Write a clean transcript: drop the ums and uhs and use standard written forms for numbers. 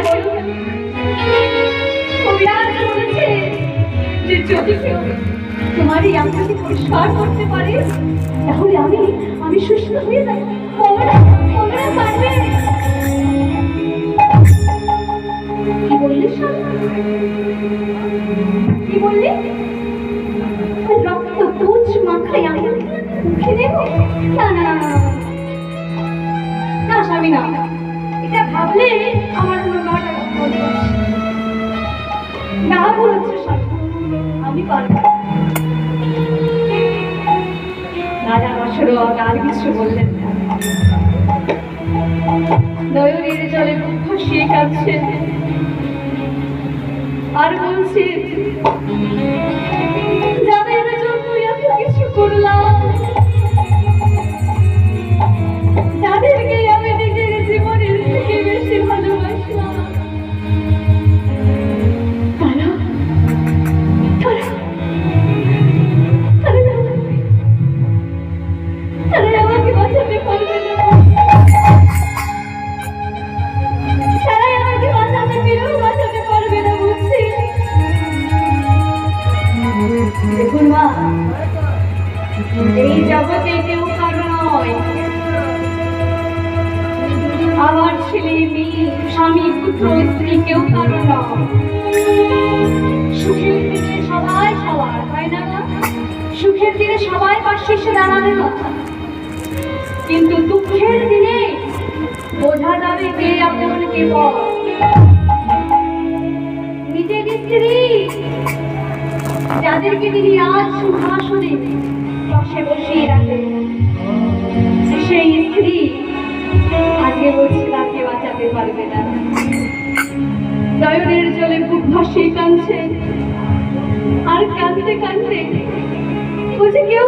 বলো কবিরাজ বলেছে যে যদি কেউ তোমার এই আত্মাকে পরিষ্কার করতে পারে তাহলে আমি সুস্থ হয়ে যাই। কবিরাজ পারবে। কি বললি কি বললি? রক্ত তুজ মাখাই আমি মুখে দেব? না না না না স্বামী না, এটা ভাবলে আমার না বলেছে স্বামী, আমি পারবো। রাজা বছরও আর কিছু বললেন না। নয়নের জলে মুখ ভাসিয়ে কাঁদছে আর বলছে যাদের জন্য এত কিছু করলাম, যাদেরকে আমি নিজের জীবনের থেকে বেশি ভালোবাসলাম, তারা আমাকে বাঁচাতে পারবে না। তারা আমাকে বাঁচাতে পেরেও বাঁচাতে পারবে না বুঝছি। দেখুন মা, এই জগতে কেউ কারো নয়। আমার ছেলে মেয়ে স্বামী পুত্র স্ত্রী কেউ কারো নয়। সুখের দিনে সবাই সবার হয় না, সুখের দিনে সবাই পাশে এসে দাঁড়ানোর কথা, কিন্তু দুঃখের দিনে বোঝা যাবে কে আপন কে পর। নিজের স্ত্রী যাদেরকে তিনি আজ সিংহাসনে পাশে বসিয়ে রাখেন, সেই স্ত্রী আজকে বলছে তাকে বাঁচাতে পারবে না। নয়নের জলে বুক ভাসিয়ে কাঁদছে আর কাঁদতে কাঁদতে বলছে কেউ